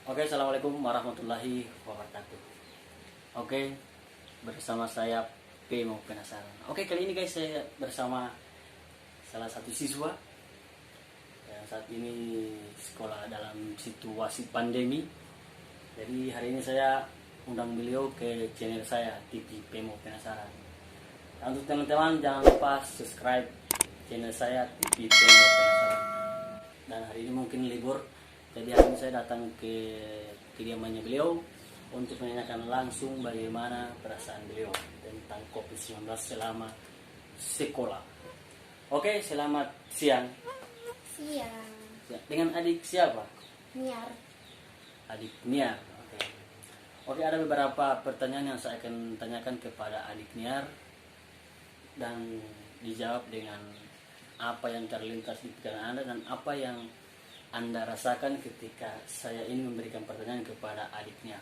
Oke, assalamualaikum warahmatullahi wabarakatuh. Oke, bersama saya P mau penasaran. Oke, kali ini guys saya bersama salah satu siswa yang saat ini sekolah dalam situasi pandemi. Jadi hari ini saya undang beliau ke channel saya TV P mau penasaran. Dan untuk teman-teman jangan lupa subscribe channel saya TV P mau penasaran. Dan hari ini mungkin libur. Jadi hari ini saya datang ke kediamannya beliau untuk menanyakan langsung bagaimana perasaan beliau tentang COVID-19 selama sekolah. Oke, selamat siang. Siang. Dengan adik siapa? Niar. Adik Niar. Oke, ada beberapa pertanyaan yang saya akan tanyakan kepada adik Niar dan dijawab dengan apa yang terlintas di pikiran Anda dan apa yang Anda rasakan ketika saya ini memberikan pertanyaan kepada adiknya.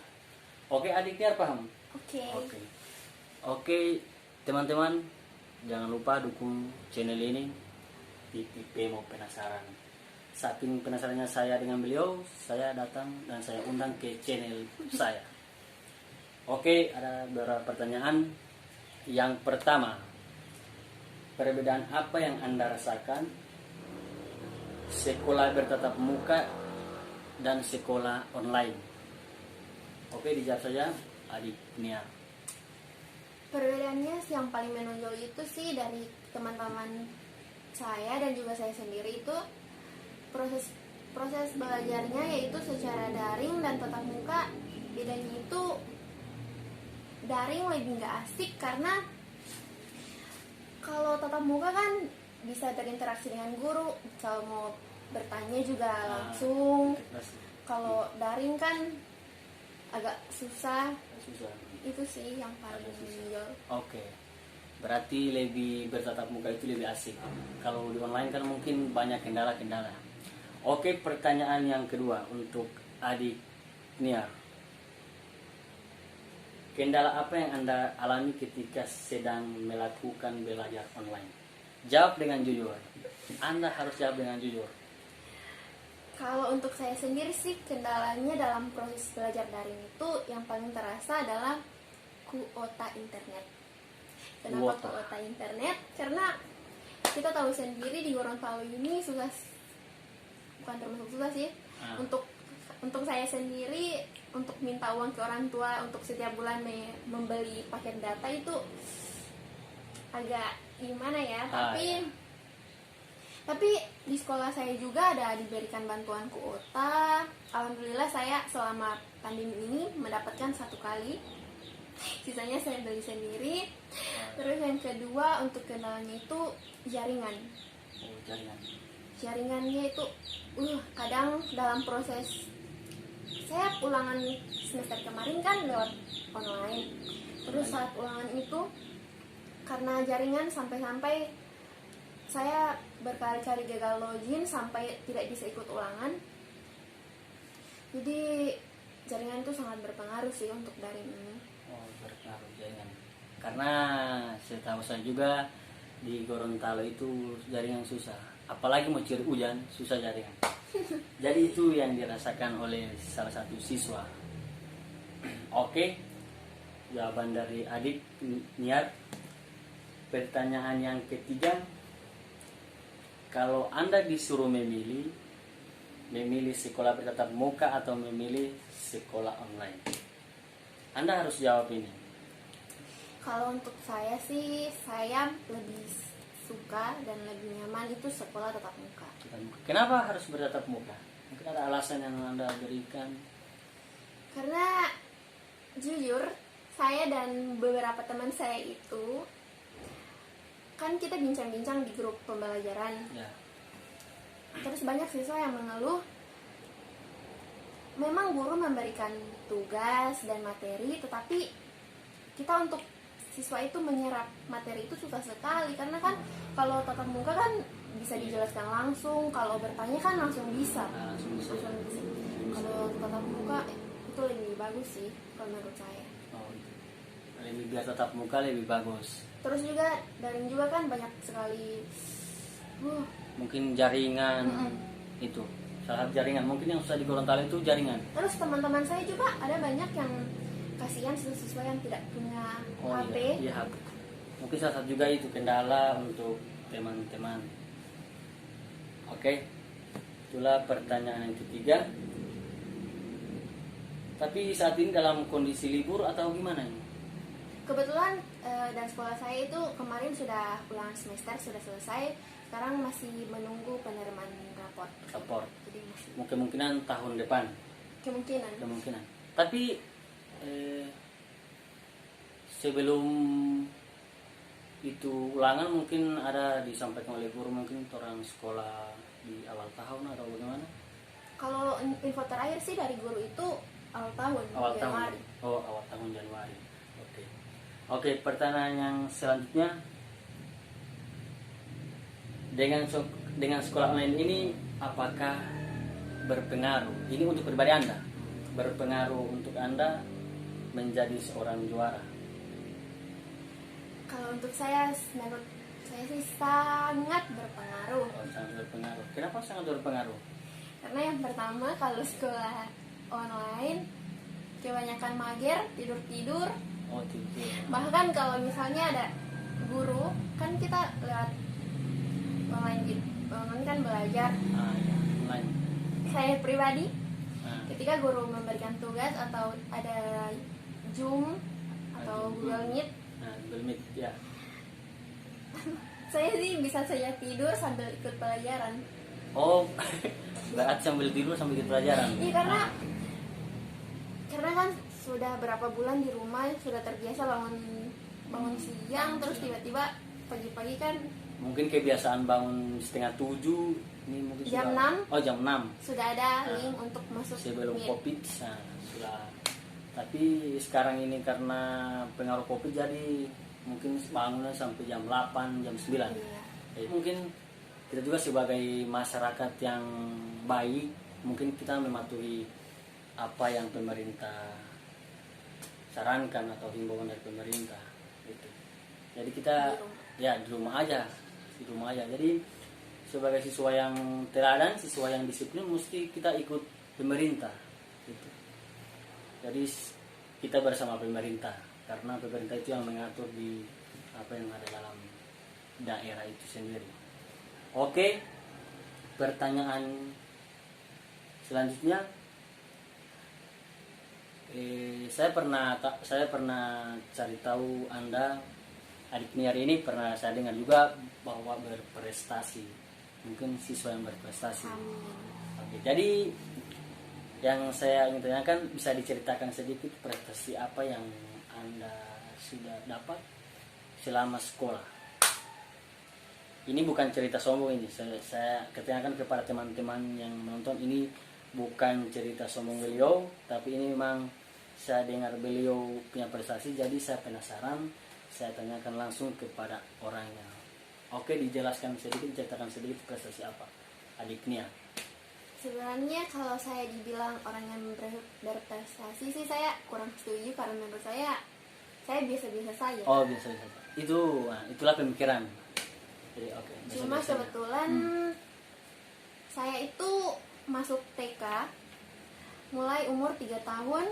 Oke, adiknya paham? Oke. Oke, teman-teman, jangan lupa dukung channel ini TVP mau penasaran. Saking penasarannya saya dengan beliau, saya datang dan saya undang ke channel saya. Oke, ada beberapa pertanyaan. Yang pertama, perbedaan apa yang Anda rasakan sekolah bertatap muka dan sekolah online? Oke, dijawab saja adik Nia. Perbedaannya yang paling menonjol itu sih dari teman-teman saya dan juga saya sendiri itu proses belajarnya yaitu secara daring dan tatap muka. Bedanya itu daring lebih nggak asik karena kalau tatap muka kan bisa berinteraksi dengan guru, kalau mau bertanya juga langsung. Kalau daring kan agak susah. Itu sih yang paling menonjol. Oke, berarti lebih bertatap muka itu lebih asik. Kalau di online kan mungkin banyak kendala-kendala. Oke, pertanyaan yang kedua untuk adik Niar. Kendala apa yang Anda alami ketika sedang melakukan belajar online? Jawab dengan jujur. Anda harus jawab dengan jujur. Kalau untuk saya sendiri sih kendalanya dalam proses belajar daring itu yang paling terasa adalah kuota internet. Kenapa kuota internet? Karena kita tahu sendiri di Gorontalo ini susah, bukan termasuk susah sih. Untuk saya sendiri untuk minta uang ke orang tua untuk setiap bulan membeli paket data itu agak gimana ya, tapi di sekolah saya juga ada diberikan bantuan kuota. Alhamdulillah saya selama pandemi ini mendapatkan 1 kali, sisanya saya beli sendiri. Terus yang kedua untuk kendalanya itu jaringan. Jaringannya itu kadang dalam proses saya ulangan semester kemarin kan lewat online. Terus saat ulangan itu karena jaringan sampai-sampai saya berkali-kali gagal login sampai tidak bisa ikut ulangan. Jadi jaringan itu sangat berpengaruh sih untuk daring ini. Berpengaruh jaringan. Karena setahu saya juga di Gorontalo itu jaringan susah. Apalagi mau cari hujan, susah jaringan. Jadi itu yang dirasakan oleh salah satu siswa. Oke, jawaban dari adik Niat. Pertanyaan yang ketiga, kalau Anda disuruh memilih sekolah bertatap muka atau memilih sekolah online, Anda harus jawab ini. Kalau untuk saya sih, saya lebih suka dan lebih nyaman itu sekolah tatap muka. Kenapa harus bertatap muka? Mungkin ada alasan yang Anda berikan. Karena jujur, saya dan beberapa teman saya itu kan kita bincang-bincang di grup pembelajaran. Ya. Terus banyak siswa yang mengeluh, memang guru memberikan tugas dan materi, tetapi kita untuk siswa itu menyerap materi itu susah sekali. Karena kan kalau tatap muka kan bisa dijelaskan langsung, kalau bertanya kan langsung bisa. Kalau tatap muka itu lebih bagus sih kalau menurut saya. Lebih biar tatap muka lebih bagus. Terus juga daring juga kan banyak sekali mungkin jaringan itu salah satu jaringan. Mungkin yang susah di Gorontalo itu jaringan. Terus teman-teman saya juga ada banyak yang kasihan siswa-siswa yang tidak punya HP. Iya, HP. Mungkin salah satu juga itu kendala untuk teman-teman. Oke, itulah pertanyaan yang ketiga. Tapi saat ini dalam kondisi libur atau gimana ini? Kebetulan dan sekolah saya itu kemarin sudah ulangan semester sudah selesai. Sekarang masih menunggu penerimaan raport. Jadi masih Kemungkinan tahun depan. kemungkinan. Tapi sebelum itu ulangan mungkin ada disampaikan oleh guru, mungkin orang sekolah di awal tahun atau bagaimana? Kalau info terakhir sih dari guru itu awal tahun Januari. Awal tahun Januari. Oke, pertanyaan yang selanjutnya, dengan sekolah online ini apakah berpengaruh? Ini untuk pribadi Anda, berpengaruh untuk Anda menjadi seorang juara? Kalau untuk saya, menurut saya sih sangat berpengaruh. Sangat berpengaruh. Kenapa sangat berpengaruh? Karena yang pertama, kalau sekolah online kebanyakan mager, tidur. Tidur. Bahkan kalau misalnya ada guru, kan kita lewat online gitu, online kan belajar. Ya, online. Saya pribadi, ketika guru memberikan tugas atau ada Zoom atau Google Meet, Google Meet, ya. saya sih bisa saja tidur sambil ikut pelajaran. Berarti sambil tidur sambil ikut pelajaran. Iya, karena kan sudah berapa bulan di rumah, sudah terbiasa bangun siang, terus tiba-tiba pagi-pagi kan Mungkin kebiasaan bangun 6:30, ini mungkin jam sudah, 6 jam 6 sudah ada link untuk masuk sebelum Meet. Covid. Sudah. Tapi sekarang ini karena pengaruh Covid jadi mungkin bangunnya sampai jam 8, jam 9. Iya. Jadi mungkin kita juga sebagai masyarakat yang baik, mungkin kita mematuhi apa yang pemerintah sarankan atau himbauan dari pemerintah gitu. Jadi kita di rumah aja. Jadi sebagai siswa yang teladan, siswa yang disiplin, mesti kita ikut pemerintah gitu. Jadi kita bersama pemerintah, karena pemerintah itu yang mengatur di apa yang ada dalam daerah itu sendiri. Oke, pertanyaan selanjutnya, saya pernah cari tahu Anda, adik Niar ini pernah saya dengar juga bahwa berprestasi, mungkin siswa yang berprestasi. Oke, jadi yang saya ingin tanyakan, bisa diceritakan sedikit prestasi apa yang Anda sudah dapat selama sekolah? Ini bukan cerita sombong ini, saya ketanyakan kepada teman-teman yang menonton, ini bukan cerita sombong beliau, tapi ini memang saya dengar beliau punya prestasi, jadi saya penasaran, saya tanyakan langsung kepada orangnya. Oke, dijelaskan sedikit, ceritakan sedikit prestasi apa adik Nia? Sebenarnya kalau saya dibilang orang yang berprestasi sih saya kurang setuju, karena menurut saya biasa-biasa saja. Biasa-biasa. Itulah pemikiran. Jadi Cuma kebetulan saya itu masuk TK mulai umur 3 tahun.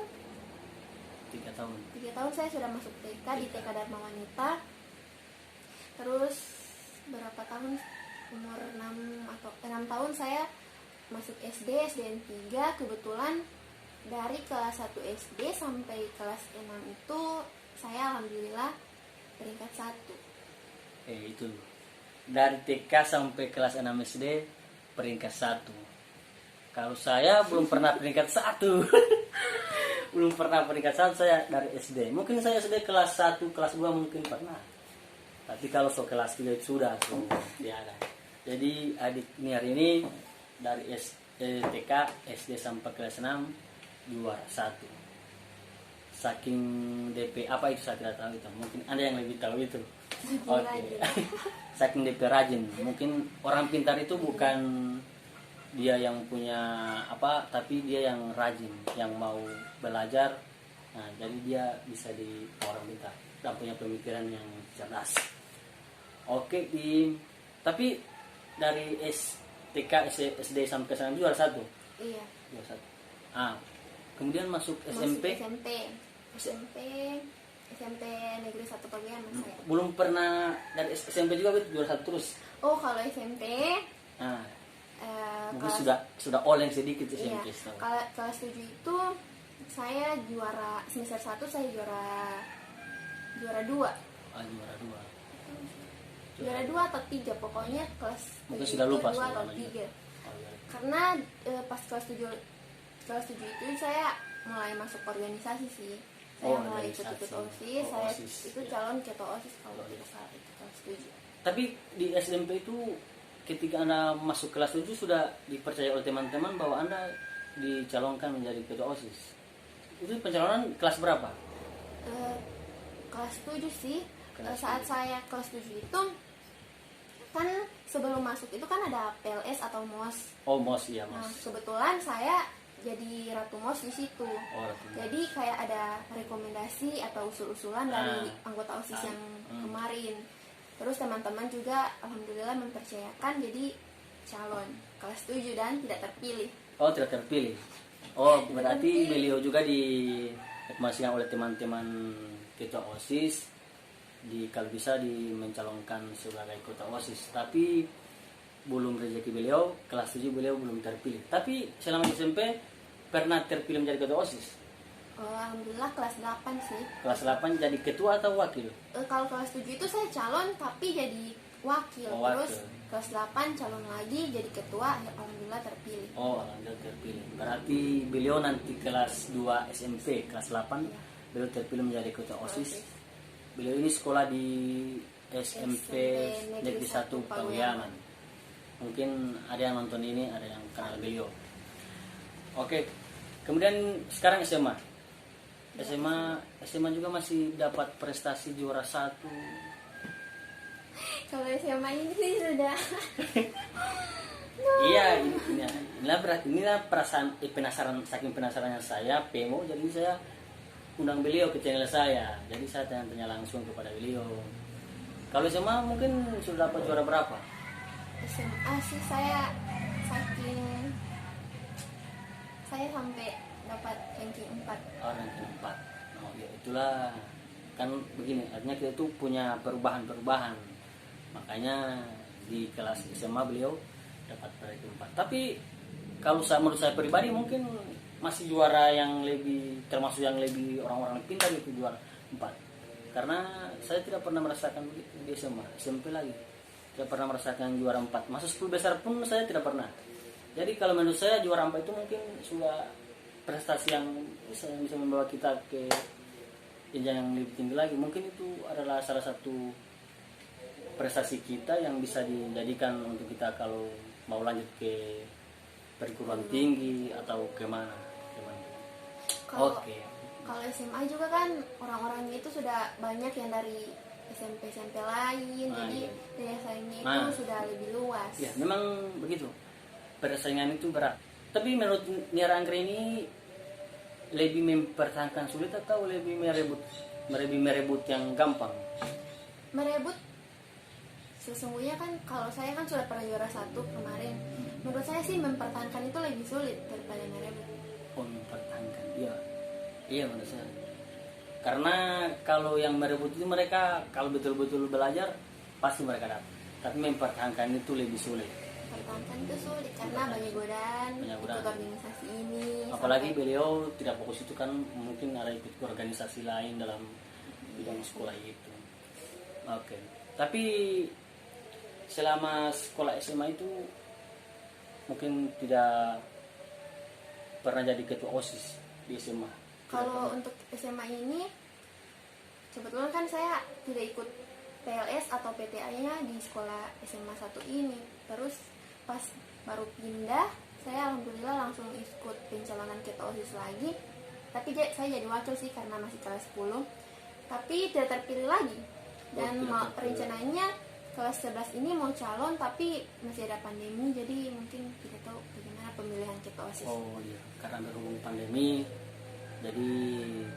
3 tahun. 3 tahun saya sudah masuk TK di TK Dharma Wanita. Terus berapa tahun, umur 6 tahun saya masuk SDN 3. Kebetulan dari kelas 1 SD sampai kelas 6 itu saya alhamdulillah peringkat 1. Itu dari TK sampai kelas 6 SD peringkat 1. Kalau saya belum pernah peringkat 1. Belum pernah peringkat 1 saya dari SD. Mungkin saya SD kelas 1, kelas 2 mungkin pernah. Tapi kalau kelas 3 itu sudah ada. Jadi adik Niar ini dari TK, SD sampai kelas 6 juara 1. Saking DP apa itu saya tidak tahu itu. Mungkin Anda yang lebih tahu itu. Oke. Saking DP rajin. Mungkin orang pintar itu bukan dia yang punya apa, tapi dia yang rajin, yang mau belajar. Nah, jadi dia bisa di orang pintar dan punya pemikiran yang cerdas. Oke, tapi dari TK, SD sampai SMA juara 1. Iya. Juara 1. Ah, kemudian masuk Masuk SMP. SMP Negeri 1 Pawiaman saya. Belum pernah dari SMP juga juara 1 terus. Oh, kalau SMP Ah, mungkin kelas, sudah oleng sedikit iya, SMP. Tahu. kelas 7 itu saya juara semester 1, saya juara 2. Ah, juara 2. Juara 2 atau 3, pokoknya kelas Mungkin 7 sudah lupa itu 2 atau namanya. 3. Oh, iya. Karena pas kelas 7 itu saya mulai masuk organisasi sih. Saya Oh, mulai organisasi. ikut OSIS, Oh, saya OSIS, itu ya. calon ketua OSIS kalau tidak salah itu kelas 7. Tapi di SMP itu ketika Anda masuk kelas 7 sudah dipercaya oleh teman-teman bahwa Anda dicalonkan menjadi ketua OSIS. Itu pencalonan kelas berapa? Kelas 7 sih. Kelas Saat 7. saya kelas 7 itu kan sebelum masuk itu kan ada PLS atau MOS. Oh, MOS, iya Nah, MOS. kebetulan saya jadi ratu MOS di situ. Oh, Ratu. Jadi kayak ada rekomendasi atau usul-usulan dari anggota OSIS yang kemarin. Terus teman-teman juga alhamdulillah mempercayakan jadi calon kelas 7 dan tidak terpilih. Oh, tidak terpilih. Oh, berarti beliau juga direkomendasikan oleh teman-teman ketua OSIS kalau bisa mencalonkan sebagai ketua OSIS. Tapi belum rezeki beliau, kelas 7 beliau belum terpilih. Tapi selama di SMP pernah terpilih menjadi ketua OSIS. Alhamdulillah kelas 8 sih. Kelas 8 jadi ketua atau wakil? Kalau kelas 7 itu saya calon tapi jadi wakil. Oh, wakil. Terus kelas 8 calon lagi jadi ketua, alhamdulillah terpilih. Oh, alhamdulillah terpilih. Berarti beliau nanti kelas 2 SMP, kelas 8 beliau terpilih menjadi ketua OSIS. Beliau ini sekolah di SMP Negeri 1 Pawiaman. Mungkin ada yang nonton ini, ada yang kenal beliau. Oke. Kemudian sekarang SMA. SMA juga masih dapat prestasi juara 1. Kalau SMA ini sih sudah Iya, inilah perasaan saking penasarannya saya, PMO, jadi saya undang beliau ke channel saya. Jadi saya tanya langsung kepada beliau. Kalau SMA mungkin sudah dapat juara berapa? SMA sih saya sampai dapat ranking 4. Oh, ranking 4. Oh, ya itulah. Kan begini, artinya kita itu punya perubahan-perubahan. Makanya di kelas SMA beliau dapat ranking 4. Tapi kalau menurut saya pribadi mungkin masih juara yang lebih, termasuk yang lebih orang-orang pintar itu juara 4. Karena saya tidak pernah merasakan begitu di SMA, SMP lagi. Tidak pernah merasakan juara 4. Masuk 10 besar pun saya tidak pernah. Jadi kalau menurut saya juara 4 itu mungkin sudah prestasi yang bisa membawa kita ke jenjang yang lebih tinggi lagi. Mungkin itu adalah salah satu prestasi kita yang bisa dijadikan untuk kita kalau mau lanjut ke perguruan tinggi atau kemana. Oke. Kalau SMA juga kan orang-orangnya itu sudah banyak yang dari SMP lain, jadi iya. daya saingnya itu sudah lebih luas. Ya, memang begitu. Persaingan itu berat. Tapi menurut Niara Anggreni lebih mempertahankan sulit atau lebih merebut yang gampang? Merebut sesungguhnya kan kalau saya kan sudah pernah juara 1 kemarin. Menurut saya sih mempertahankan itu lebih sulit daripada merebut. Oh, mempertahankan. Iya menurut saya. Karena kalau yang merebut itu mereka kalau betul-betul belajar pasti mereka dapat. Tapi mempertahankan itu lebih sulit. Mempertahankan itu sulit karena banyak godaan ikut organisasi ini. Apalagi beliau tidak fokus itu kan, mungkin ada ikut organisasi lain dalam bidang sekolah itu. Oke. Tapi selama sekolah SMA itu mungkin tidak pernah jadi ketua OSIS di SMA. Kalau untuk SMA ini kebetulan kan saya tidak ikut PLS atau PTA-nya di sekolah SMA 1 ini. Terus pas baru pindah, saya alhamdulillah langsung ikut pencalonan ketua OSIS lagi. Tapi saya jadi wakil sih karena masih kelas 10. Tapi tidak terpilih lagi. Dan rencananya kelas 11 ini mau calon tapi masih ada pandemi, jadi mungkin tidak tahu bagaimana pemilihan ketua OSIS. Oh iya, karena berhubung pandemi jadi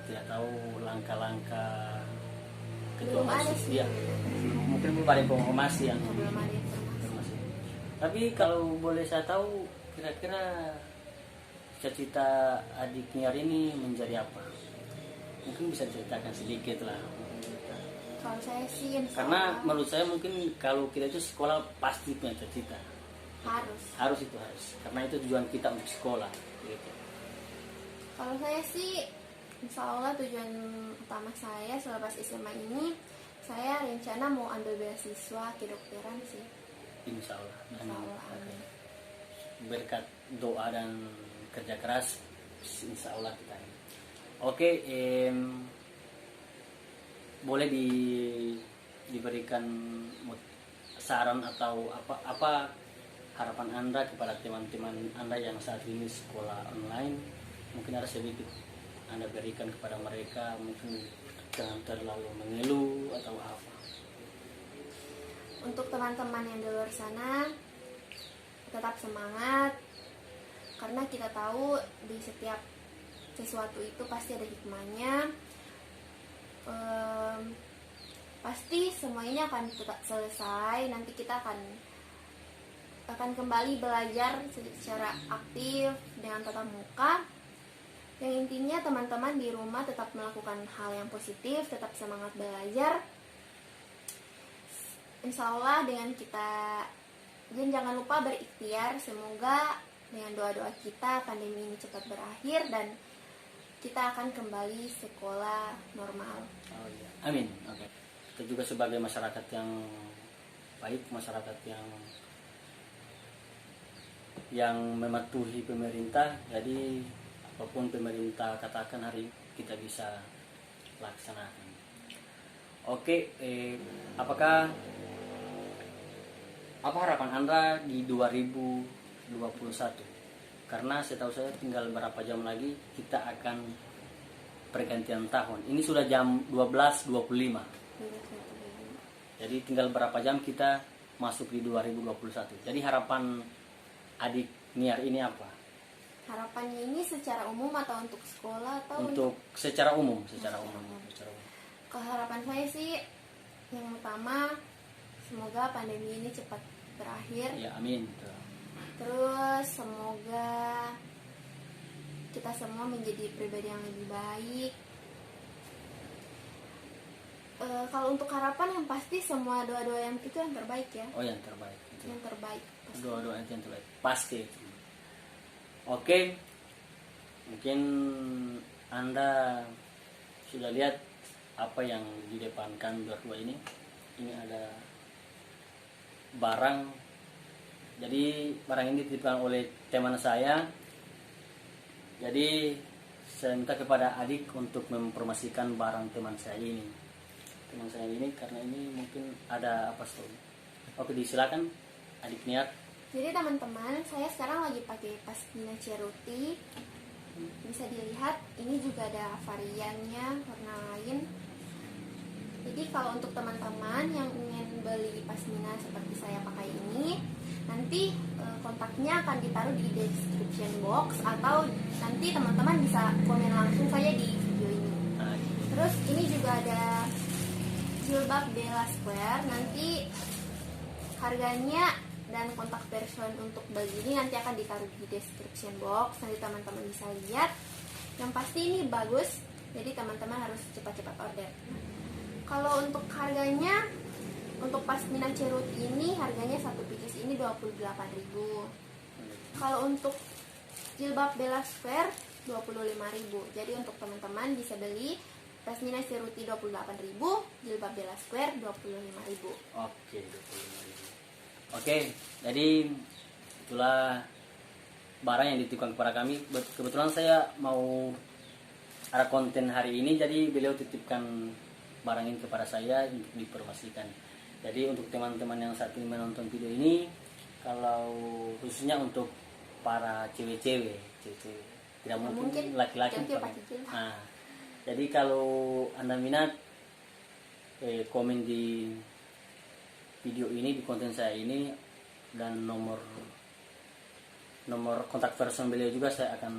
tidak tahu langkah-langkah ketua Belum ada OSIS sih. dia. Mungkin belum ada informasi yang Belum ada informasi. Tapi kalau boleh saya tahu, kira-kira cita-cita adik Niar ini menjadi apa? Mungkin bisa diceritakan sedikit lah. Kalau saya sih insya Karena Allah menurut saya mungkin kalau kita itu sekolah pasti punya cita-cita. harus. Harus. Karena itu tujuan kita untuk sekolah. Gitu. Kalau saya sih insya Allah tujuan utama saya selepas SMA ini, saya rencana mau ambil beasiswa kedokteran sih. Insya Allah. Insya Allah, amin. Berkat doa dan kerja keras, insya Allah kita ini. Oke, boleh diberikan saran atau apa harapan Anda kepada teman-teman Anda yang saat ini sekolah online? Mungkin ada sedikit Anda berikan kepada mereka, mungkin jangan terlalu mengeluh atau apa. Untuk teman-teman yang di luar sana, tetap semangat, karena kita tahu di setiap sesuatu itu pasti ada hikmahnya. Pasti semuanya akan tetap selesai. Nanti kita akan kembali belajar secara aktif dengan tatap muka. Yang intinya teman-teman di rumah tetap melakukan hal yang positif, tetap semangat belajar. Insya Allah dengan kita, dan jangan lupa berikhtiar. Semoga dengan doa-doa kita pandemi ini cepat berakhir dan kita akan kembali sekolah normal. Oh, iya. Amin. Oke. Kita juga sebagai masyarakat yang baik, masyarakat yang mematuhi pemerintah. Jadi apapun pemerintah katakan hari kita bisa laksanakan. Oke. Apa harapan Anda di 2021? Karena setahu saya tinggal berapa jam lagi kita akan pergantian tahun. Ini sudah jam 12.25. Jadi tinggal berapa jam kita masuk di 2021. Jadi harapan adik Niar ini apa? Harapannya ini secara umum atau untuk sekolah atau Untuk secara umum. Keharapan saya sih yang utama semoga pandemi ini cepat berakhir. Ya, amin. Terus semoga kita semua menjadi pribadi yang lebih baik. Kalau untuk harapan yang pasti semua doa-doa yang itu yang terbaik ya. Oh, yang terbaik. Yang terbaik. Pasti. Doa-doa yang terbaik. Pasti. Oke. Mungkin Anda sudah lihat apa yang di depan kami berdua ini. Ini ada barang. Jadi barang ini dititipkan oleh teman saya. Jadi saya minta kepada adik untuk mempromosikan barang teman saya ini. Teman saya ini karena ini mungkin ada apa sih? Oke, disilakan adik Niat. Jadi teman-teman, saya sekarang lagi pakai pasmina Ceruti. Bisa dilihat, ini juga ada variannya, warna lain. Jadi kalau untuk teman-teman yang ingin beli pasmina seperti saya pakai ini, nanti kontaknya akan ditaruh di description box atau nanti teman-teman bisa komen langsung saja di video ini. Terus ini juga ada jilbab Bella Square, nanti harganya dan kontak person untuk beli ini nanti akan ditaruh di description box, nanti teman-teman bisa lihat. Yang pasti ini bagus, jadi teman-teman harus cepat-cepat order. Kalau untuk harganya, untuk pasmina Cerut ini harganya satu pieces ini 28.000. Kalau untuk jilbab Bella Square 25.000. Jadi untuk teman-teman bisa beli pasmina Ceruti 28.000, jilbab Bella Square 25.000. Oke, 25.000. Oke, jadi itulah barang yang dititipkan kepada kami. Kebetulan saya mau ada konten hari ini, jadi beliau titipkan barang ini kepada saya untuk dipromosikan. Jadi untuk teman-teman yang saat ini menonton video ini, kalau khususnya untuk para cewek-cewek, tidak mungkin laki-laki. Nah, jadi kalau Anda minat, komen di video ini, di konten saya ini, dan nomor kontak person beliau juga saya akan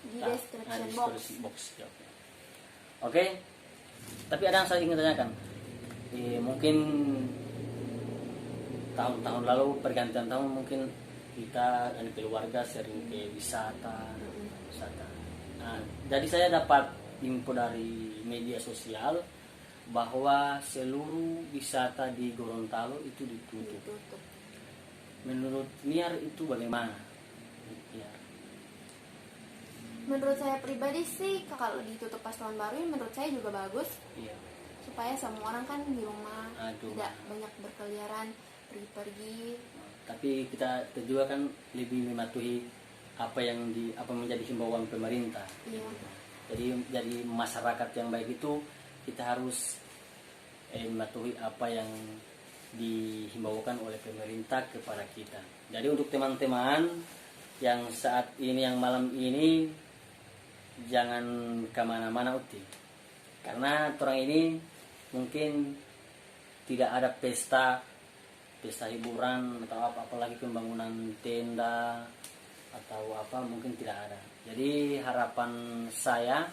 di description box. Oke. Tapi ada yang saya ingin tanyakan. Mungkin tahun-tahun lalu pergantian tahun mungkin kita dan keluarga sering ke wisata. Nah, jadi saya dapat info dari media sosial bahwa seluruh wisata di Gorontalo itu ditutup. Menurut Niar itu bagaimana? Niar? Menurut saya pribadi sih kalau ditutup pas tahun baru ini menurut saya juga bagus. Iya. Supaya semua orang kan di rumah, Aduh. tidak banyak berkeliaran, pergi-pergi. Tapi kita juga kan lebih mematuhi apa menjadi himbauan pemerintah. Iya. Jadi masyarakat yang baik itu kita harus mematuhi apa yang dihimbaukan oleh pemerintah kepada kita. Jadi untuk teman-teman yang saat ini, yang malam ini, jangan kemana-mana uti, karena orang ini mungkin tidak ada pesta hiburan atau apalagi pembangunan tenda atau apa, mungkin tidak ada. Jadi harapan saya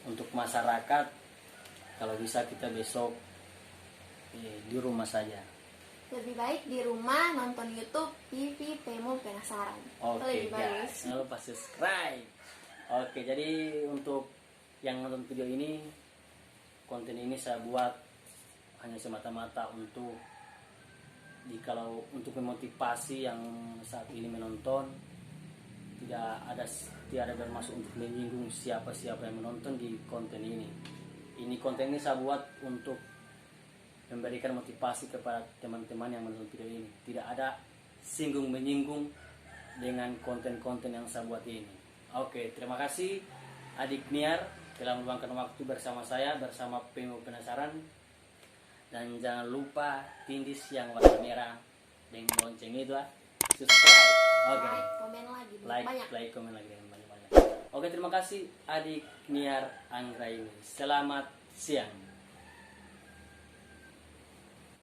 untuk masyarakat, kalau bisa kita besok di rumah saja. Lebih baik di rumah nonton YouTube TV Pemo Penasaran. Oke Lebih bagus. guys, jangan lupa subscribe. Oke, jadi untuk yang nonton video ini, konten ini saya buat hanya semata-mata untuk kalau untuk memotivasi yang saat ini menonton. Tidak ada bermaksud untuk menyinggung siapa yang menonton di konten ini. Konten ini saya buat untuk memberikan motivasi kepada teman-teman yang menonton video ini. Tidak ada singgung menyinggung dengan konten-konten yang saya buat ini. Oke, terima kasih adik Niar telah meluangkan waktu bersama saya, bersama Pemo Penasaran. Dan jangan lupa tindis yang warna merah dengan lonceng itu subscribe. Oke. Komen lagi banyak. Like, komen lagi dengan banyak-banyak. Oke, terima kasih adik Niar Anggraini. Selamat siang.